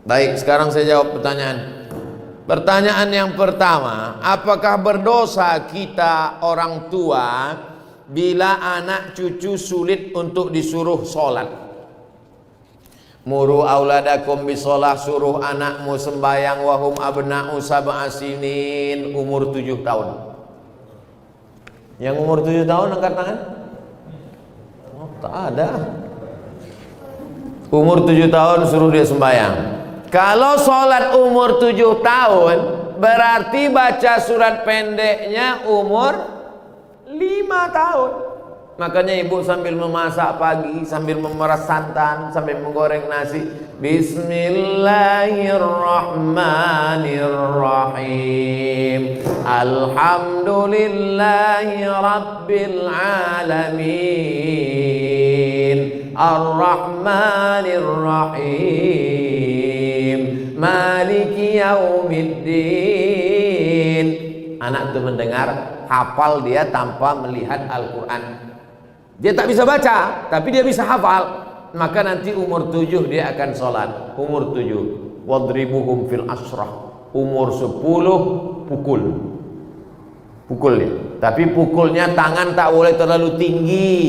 Baik, sekarang saya jawab pertanyaan. Pertanyaan yang pertama, apakah berdosa kita orang tua bila anak cucu sulit untuk disuruh sholat? Muru auladakum bisolah, suruh anakmu sembahyang wahum abna'u sab'a sinin, umur 7 tahun. Yang umur 7 tahun angkat tangan? Oh, tak ada. Umur 7 tahun suruh dia sembahyang. Kalau sholat umur 7 tahun, berarti baca surat pendeknya umur 5 tahun. Makanya ibu sambil memasak pagi, sambil memeras santan, sambil menggoreng nasi, Bismillahirrahmanirrahim, Alhamdulillahi Rabbil Alamin, Ar-Rahmanirrahim, Maliki Yaumiddin. Anak itu mendengar, hafal dia tanpa melihat Al-Quran. Dia tak bisa baca, tapi dia bisa hafal. Maka nanti umur 7 dia akan sholat. Umur 7, wadribuhum fil asrah. Umur 10 pukul. Pukul dia. Tapi pukulnya tangan tak boleh terlalu tinggi.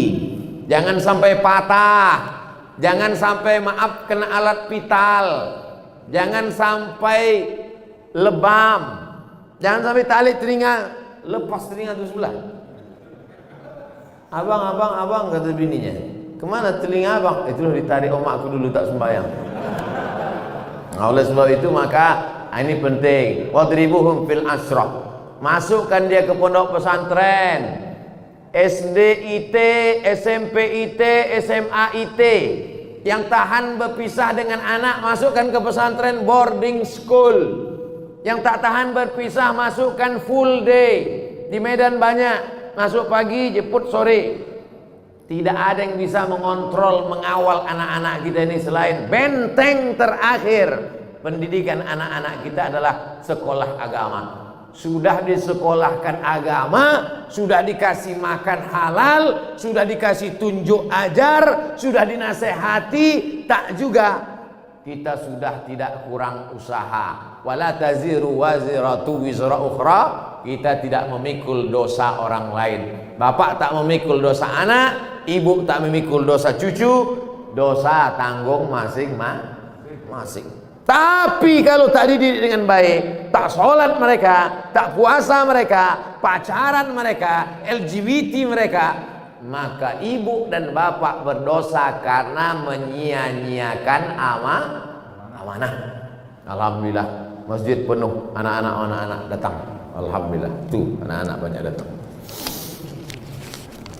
Jangan sampai patah. Jangan sampai maaf kena alat vital. Jangan sampai lebam. Jangan sampai tali telinga, lepas telinga itu sebelah. Abang, kata bininya, kemana telinga abang? Itu ditarik omakku dulu tak sembahyang. Nah, oleh sebab itu maka ini penting. Wadribuhum fil asrah. Masukkan dia ke pondok pesantren, SD IT, SMP IT, SMA IT. Yang tahan berpisah dengan anak, masukkan ke pesantren boarding school. Yang tak tahan berpisah, masukkan full day. Di Medan banyak, masuk pagi, jemput sore. Tidak ada yang bisa mengontrol, mengawal anak-anak kita ini selain benteng terakhir pendidikan anak-anak kita adalah sekolah agama. Sudah disekolahkan agama, sudah dikasih makan halal, sudah dikasih tunjuk ajar, sudah dinasehati, tak juga kita sudah tidak kurang usaha. Wala taziru waziratu wizra ukhra. Kita tidak memikul dosa orang lain. Bapak tak memikul dosa anak, ibu tak memikul dosa cucu. Dosa tanggung masing-masing. Tapi kalau tak dididik dengan baik, tak sholat mereka, tak puasa mereka, pacaran mereka, LGBT mereka, maka ibu dan bapak berdosa karena menyia-nyiakan amanah. Alhamdulillah, masjid penuh, anak-anak datang. Alhamdulillah, tuh anak-anak banyak datang.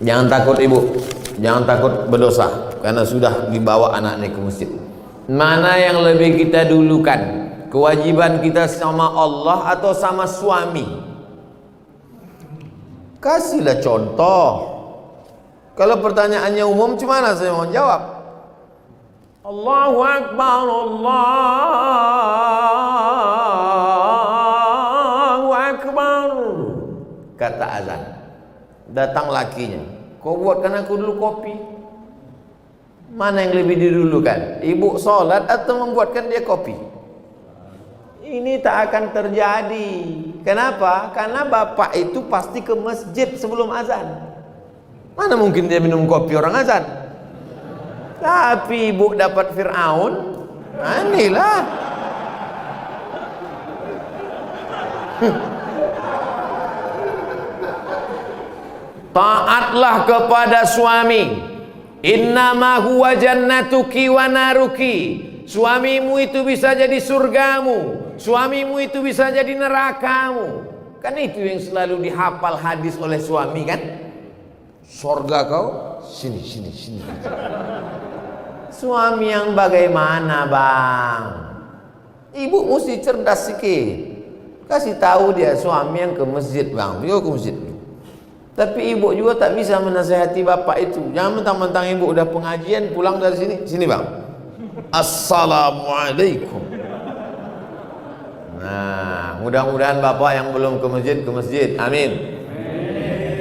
Jangan takut ibu, jangan takut berdosa karena sudah dibawa anak ini ke masjid. Mana yang lebih kita dulukan? Kewajiban kita sama Allah atau sama suami? Kasihlah contoh. Kalau pertanyaannya umum, gimana saya mau jawab? Allahu Akbar, Allahu Akbar. Kata azan. Datang lakinya. Kau buatkan aku dulu kopi. Mana yang lebih didulukan? Ibu sholat atau membuatkan dia kopi? Ini tak akan terjadi. Kenapa? Karena bapak itu pasti ke masjid sebelum azan. Mana mungkin dia minum kopi orang azan? Tapi ibu dapat Fir'aun. Nah, inilah. Taatlah kepada suami. Innama huwa jannatuki wa naruki. Suamimu itu bisa jadi surgamu, suamimu itu bisa jadi nerakamu. Kan itu yang selalu dihafal hadis oleh suami kan? Surga kau sini. Suami yang bagaimana bang? Ibu mesti cerdas sikit. Kasih tahu dia suami yang ke masjid bang, dia ke masjid. Tapi ibu juga tak bisa menasihati bapak itu. Jangan mentang-mentang ibu udah pengajian pulang dari sini bang. Assalamualaikum. Nah, mudah-mudahan bapak yang belum ke masjid. Amin.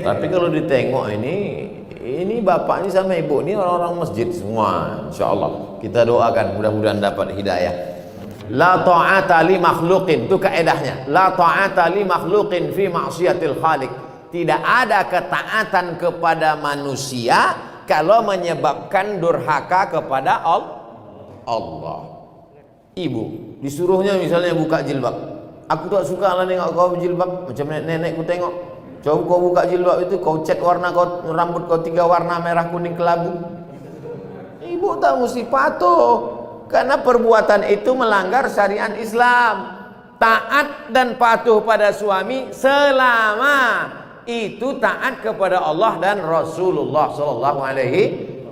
Tapi kalau ditengok ini bapak ini sama ibu ini orang-orang masjid semua. Insyaallah kita doakan mudah-mudahan dapat hidayah. La ta'ata li makhluqin, itu kaedahnya. La ta'ata li makhluqin fi ma'siyatil khaliq. Tidak ada ketaatan kepada manusia kalau menyebabkan durhaka kepada Allah. Ibu disuruhnya misalnya buka jilbab. Aku tak suka lah nengok kau berjilbab. Macam nenek ku tengok. Coba kau buka jilbab itu, kau cat warna kau, rambut kau 3 warna, merah, kuning, kelabu. Ibu tak mesti patuh, karena perbuatan itu melanggar syariat Islam. Taat dan patuh pada suami selama itu taat kepada Allah dan Rasulullah Sallallahu Alaihi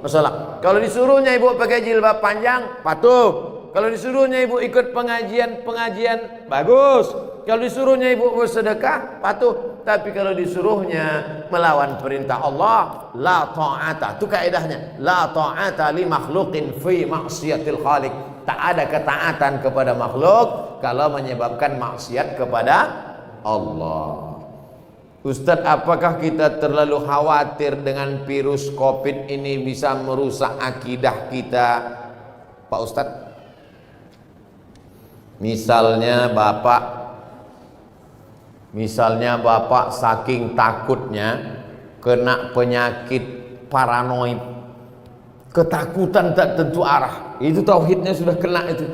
Wasallam. Kalau disuruhnya ibu pakai jilbab panjang, patuh. Kalau disuruhnya ibu ikut pengajian, bagus. Kalau disuruhnya ibu bersedekah, patuh. Tapi kalau disuruhnya melawan perintah Allah, la ta'ata. Itu kaidahnya. La ta'ata li makhluqin fi maksiatil khaliq. Tak ada ketaatan kepada makhluk kalau menyebabkan maksiat kepada Allah. Ustadz, apakah kita terlalu khawatir dengan virus COVID ini bisa merusak akidah kita, Pak Ustadz? Misalnya bapak saking takutnya kena penyakit paranoid, ketakutan tak tentu arah, itu tauhidnya sudah kena itu.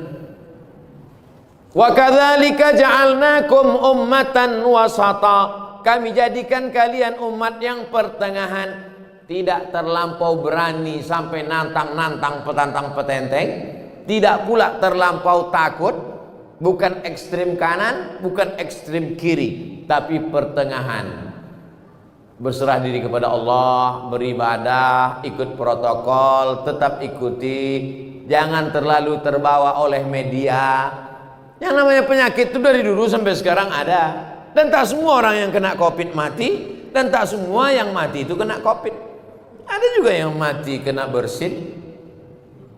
Wa kadzalika ja'alnakum ummatan wasata. Kami jadikan kalian umat yang pertengahan, tidak terlampau berani sampai nantang-nantang petantang petenteng, tidak pula terlampau takut, bukan ekstrem kanan, bukan ekstrem kiri, tapi pertengahan. Berserah diri kepada Allah, beribadah, ikut protokol, tetap ikuti, jangan terlalu terbawa oleh media. Yang namanya penyakit itu dari dulu sampai sekarang ada. Dan tak semua orang yang kena COVID mati, dan tak semua yang mati itu kena COVID. Ada juga yang mati kena bersin.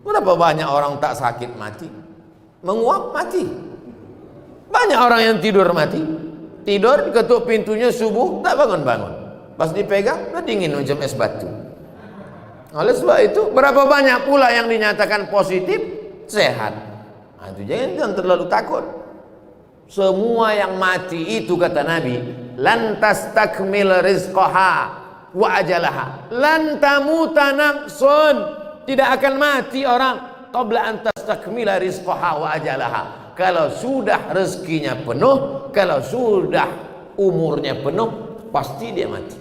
Berapa banyak orang tak sakit mati, menguap mati. Banyak orang yang tidur mati. Tidur ketuk pintunya subuh tak bangun-bangun. Pas dipegang udah dingin macam es batu. Oleh sebab itu berapa banyak pula yang dinyatakan positif sehat. Nah, itu jangan terlalu takut. Semua yang mati itu kata Nabi, lan tastakmil rizqaha wa ajalaha, lan tamuta nafsun, tidak akan mati orang qabla an tastakmila rizqaha wa ajalaha. Kalau sudah rezekinya penuh, kalau sudah umurnya penuh, pasti dia mati.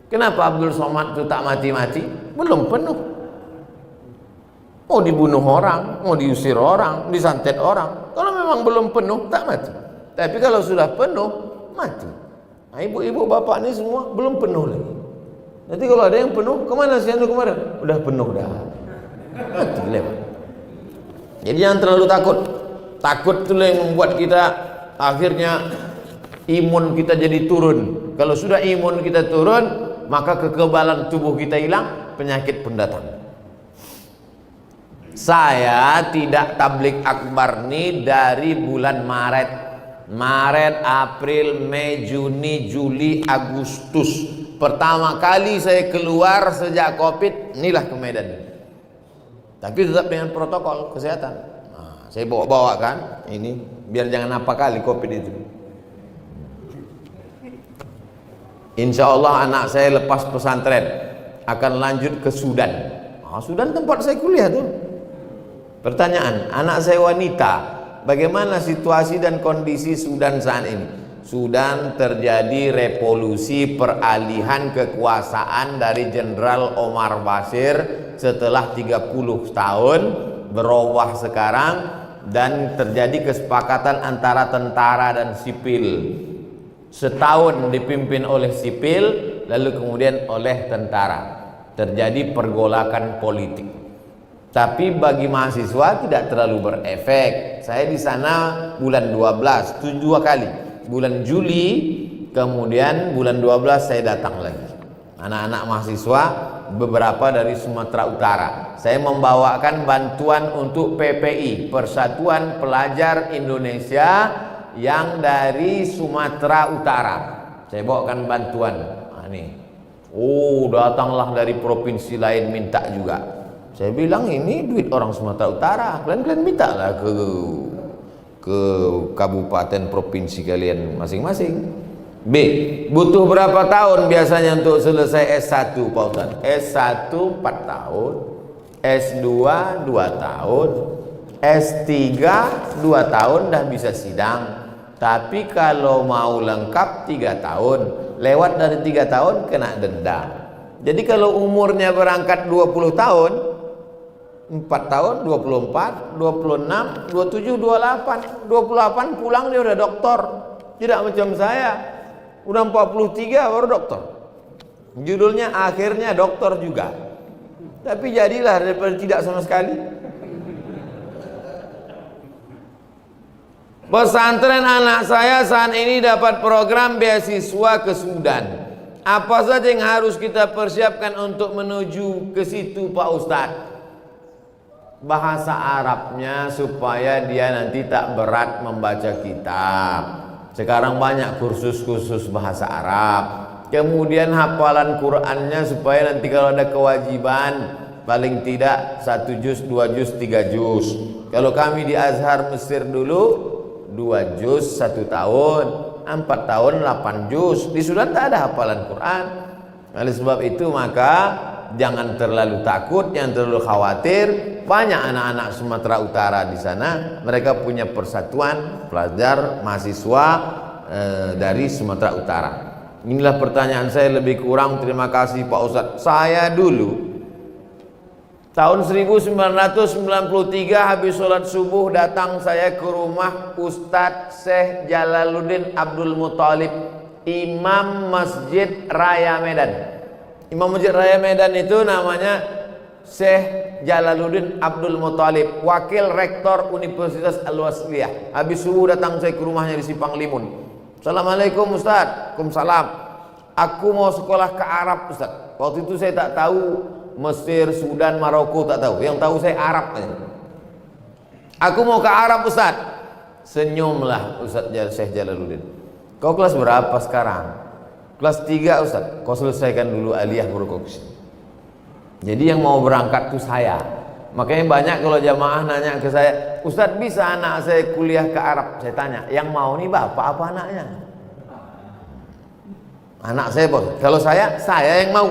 Kenapa Abdul Somad itu tak mati-mati? Belum penuh. Mau dibunuh orang, mau diusir orang, disantet orang. Kalau memang belum penuh, tak mati. Tapi kalau sudah penuh, mati. Nah, ibu-ibu bapak ini semua belum penuh lagi. Nanti kalau ada yang penuh, kemana si anu kemarin? Udah penuh dah. Mati lewat. Jadi jangan terlalu takut. Takut itulah yang membuat kita akhirnya imun kita jadi turun. Kalau sudah imun kita turun, maka kekebalan tubuh kita hilang, penyakit pun datang. Saya tidak tablik akbar nih dari bulan Maret, April, Mei, Juni, Juli, Agustus. Pertama kali saya keluar sejak COVID, inilah ke Medan. Tapi tetap dengan protokol kesehatan. Nah, saya bawa kan ini biar jangan apa kali COVID itu. Insya Allah anak saya lepas pesantren akan lanjut ke Sudan. Sudan tempat saya kuliah tuh. Pertanyaan, anak saya wanita, bagaimana situasi dan kondisi Sudan saat ini? Sudan terjadi revolusi peralihan kekuasaan dari Jenderal Omar Bashir setelah 30 tahun berubah sekarang, dan terjadi kesepakatan antara tentara dan sipil. Setahun dipimpin oleh sipil, lalu kemudian oleh tentara. Terjadi pergolakan politik. Tapi bagi mahasiswa tidak terlalu berefek. Saya di sana bulan 12, 7 kali. Bulan Juli, kemudian bulan 12 saya datang lagi. Anak-anak mahasiswa beberapa dari Sumatera Utara. Saya membawakan bantuan untuk PPI, Persatuan Pelajar Indonesia yang dari Sumatera Utara. Saya bawakan bantuan. Nah, nih. Datanglah dari provinsi lain minta juga. Saya bilang ini duit orang Sumatera Utara, kalian minta lah ke ke kabupaten provinsi kalian masing-masing. B, butuh berapa tahun biasanya untuk selesai S1 Pak Ustaz? S1 4 tahun, S2 2 tahun, S3 2 tahun dah bisa sidang. Tapi kalau mau lengkap 3 tahun, lewat dari 3 tahun kena denda. Jadi kalau umurnya berangkat 20 tahun, 4 tahun, 24, 26, 27, 28, 28 pulang dia udah doktor. Tidak macam saya, udah 43 baru doktor. Judulnya akhirnya doktor juga. Tapi jadilah daripada tidak sama sekali. Pesantren anak saya saat ini dapat program beasiswa ke Sudan. Apa saja yang harus kita persiapkan untuk menuju ke situ Pak Ustadz? Bahasa Arabnya supaya dia nanti tak berat membaca kitab. Sekarang banyak kursus-kursus bahasa Arab. Kemudian hafalan Qur'annya supaya nanti kalau ada kewajiban paling tidak 1 juz, 2 juz, 3 juz. Kalau kami di Azhar Mesir dulu 2 juz 1 tahun, 4 tahun 8 juz. Di Sudan tak ada hafalan Quran. Oleh sebab itu maka jangan terlalu takut, jangan terlalu khawatir. Banyak anak-anak Sumatera Utara di sana, mereka punya persatuan pelajar mahasiswa dari Sumatera Utara. Inilah pertanyaan saya lebih kurang. Terima kasih Pak Ustadz. Saya dulu tahun 1993 habis sholat subuh datang saya ke rumah Ustadz Syekh Jalaluddin Abdul Muthalib, Imam Masjid Raya Medan. Imam Masjid Raya Medan itu namanya Syekh Jalaluddin Abdul Muthalib, wakil rektor Universitas Al-Wasliyah. Habis subuh datang saya ke rumahnya di Simpang Limun. Assalamualaikum Ustadz. Waalaikumsalam. Aku mau sekolah ke Arab Ustadz. Waktu itu saya tak tahu Mesir, Sudan, Maroko tak tahu. Yang tahu saya Arab aja. Aku mau ke Arab Ustaz. Senyumlah Ustaz Syekh Jalaluddin. Kau kelas berapa sekarang? Kelas 3 Ustaz. Kau selesaikan dulu aliyah baru kau kesini. Jadi yang mau berangkat itu saya. Makanya banyak kalau jamaah nanya ke saya, Ustaz bisa anak saya kuliah ke Arab? Saya tanya, yang mau nih bapak apa anaknya? Anak saya bos. Kalau saya yang mau.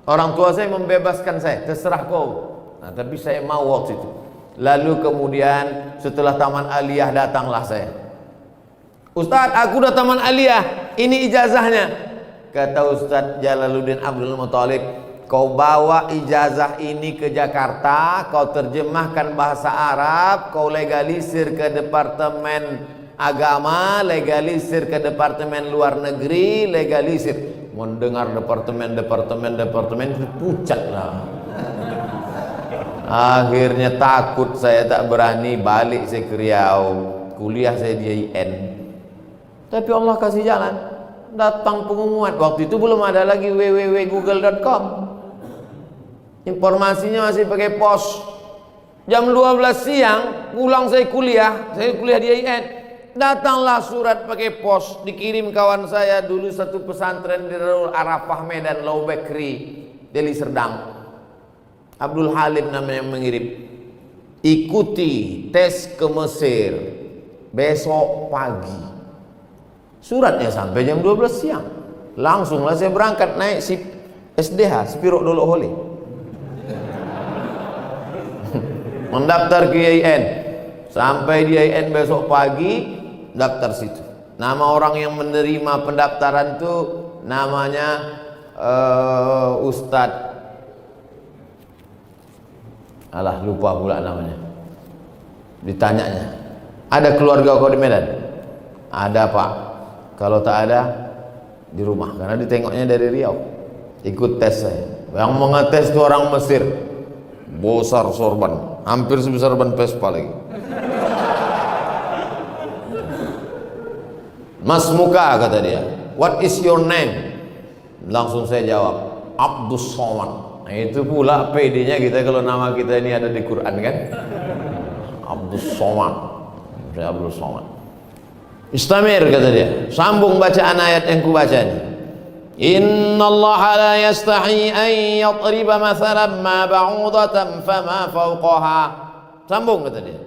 Orang tua saya membebaskan saya, terserah kau. Nah, tapi saya mau waktu itu. Lalu kemudian setelah taman aliyah datanglah saya. Ustaz, aku udah taman aliyah, ini ijazahnya. Kata Ustaz Jalaluddin Abdul Muthalib, kau bawa ijazah ini ke Jakarta, kau terjemahkan bahasa Arab, kau legalisir ke Departemen Agama, legalisir ke Departemen Luar Negeri, legalisir. Mendengar departemen itu pucat lah. Akhirnya takut saya, tak berani balik saya ke Riau. Kuliah saya di IAIN. Tapi Allah kasih jalan. Datang pengumuman. Waktu itu belum ada lagi www.google.com. Informasinya masih pakai pos. Jam 12 siang pulang saya kuliah di IAIN. Datanglah surat pakai pos, dikirim kawan saya dulu satu pesantren di Darul Arafah Medan, Lau Bekri, Deli Serdang. Abdul Halim namanya yang mengirim. Ikuti tes ke Mesir besok pagi. Suratnya sampai jam 12 siang. Langsunglah saya berangkat naik SDH, Spiro Dolo Hole. Mendaftar ke IAIN. Sampai di IAIN besok pagi, daftar situ. Nama orang yang menerima pendaftaran itu namanya Ustadz, alah lupa pula namanya. Ditanyanya, ada keluarga kau di Medan? Ada Pak. Kalau tak ada, di rumah. Karena ditengoknya dari Riau. Ikut tes saya. Yang mengetes itu orang Mesir, besar sorban, hampir sebesar ban Vespa lagi. Mas Muka kata dia, what is your name? Langsung saya jawab, Abdus Somad. Nah, itu pula PD-nya kita kalau nama kita ini ada di Quran kan. Abdus Somad. Saya Abdul Somad. Istamir kata dia, sambung bacaan ayat yang kubaca ini. Innallaha la yastahi an yadriba mathalan ma ba'udatan fama fawqaha. Sambung kata dia.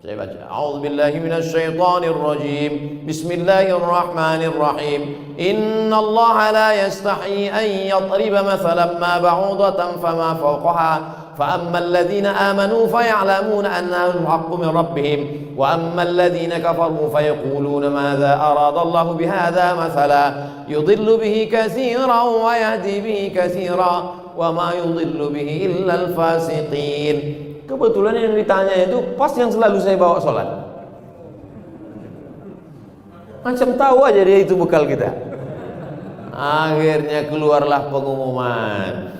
Saya baca. A'udzubillahi minasyaitonir rajim. Bismillahirrahmanirrahim. Innallaha la yastahi an yadriba mathalan ma ba'udatan fama fawqaha. فأما الذين آمنوا فيعلمون أنه الحق من ربهم وأما الذين كفروا فيقولون ماذا أراد الله بهذا مثلا يضل به كثيرا ويهدي به كثيرا وما يضل به إلا الفاسقين. Kebetulan yang ditanya itu pas yang selalu saya bawa sholat. Macam tahu aja dia itu bekal kita. Akhirnya keluarlah pengumuman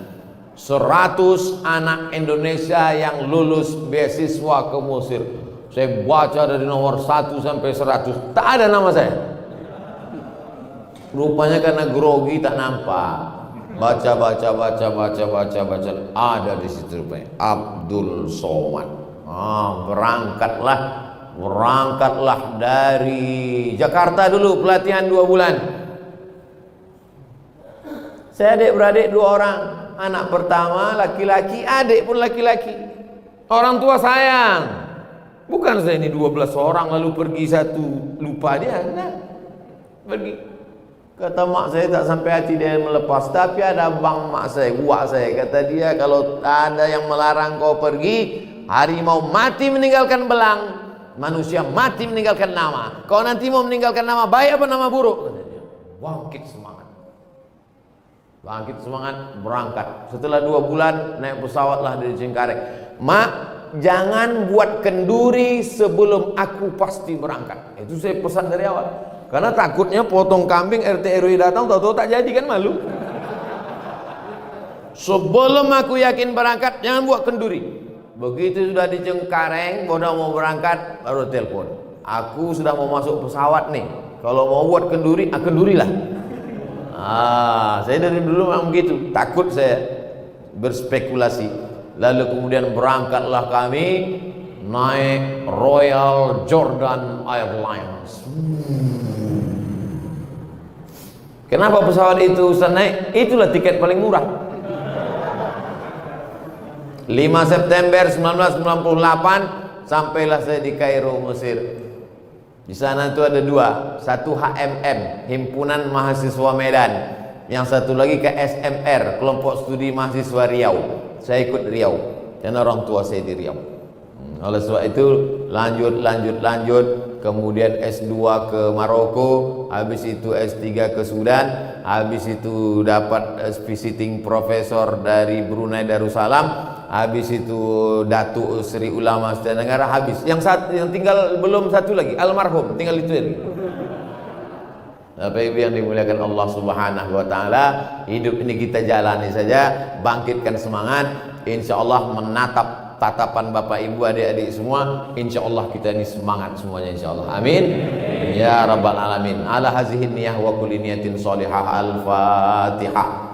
100 anak Indonesia yang lulus beasiswa ke Mesir. Saya baca dari nomor 1 sampai 100, tak ada nama saya. Rupanya karena grogi tak nampak. Baca, ada di situ rupanya Abdul Somad. Berangkatlah dari Jakarta dulu, pelatihan 2 bulan. Saya adik-beradik 2 orang. Anak pertama laki-laki, adik pun laki-laki. Orang tua sayang. Bukan saya ini 12 orang lalu pergi satu lupa dia, nah, pergi. Kata mak saya tak sampai hati dia melepas. Tapi ada bang mak saya, buat saya, kata dia, kalau ada yang melarang kau pergi, harimau mati meninggalkan belang, manusia mati meninggalkan nama. Kau nanti mau meninggalkan nama baik apa nama buruk? Kata dia. Bangkit semangat, berangkat. Setelah 2 bulan naik pesawatlah dari Cengkareng. Mak, jangan buat kenduri sebelum aku pasti berangkat. Itu saya pesan dari awal. Karena takutnya potong kambing RT RW datang, tahu-tahu tak jadi, kan malu. Sebelum aku yakin berangkat, jangan buat kenduri. Begitu sudah di Cengkareng, udah mau berangkat, baru telepon. Aku sudah mau masuk pesawat nih. Kalau mau buat kenduri, kendurilah. Saya dari dulu memang begitu, takut saya berspekulasi. Lalu kemudian berangkatlah kami naik Royal Jordan Airlines. Kenapa pesawat itu Ustaz naik? Itulah tiket paling murah. 5 September 1998 sampailah saya di Kairo, Mesir. Di sana itu ada 2, satu HMM, Himpunan Mahasiswa Medan, yang satu lagi ke SMR, Kelompok Studi Mahasiswa Riau. Saya ikut Riau, dan orang tua saya di Riau. Oleh sebab itu lanjut, kemudian S2 ke Maroko, habis itu S3 ke Sudan, habis itu dapat visiting profesor dari Brunei Darussalam. Habis itu Datuk Seri Ulama Setiap Negara, habis. Yang tinggal belum satu lagi, almarhum, tinggal itu lagi. Bapak Ibu yang dimuliakan Allah Subhanahu wa taala, hidup ini kita jalani saja, bangkitkan semangat, insyaallah menatap tatapan Bapak Ibu, adik-adik semua, insyaallah kita ini semangat semuanya insyaallah. Amin. Ya rabbal alamin. Ala hazihi niyah wa kulli niyatin shalihah. Al-Fatihah.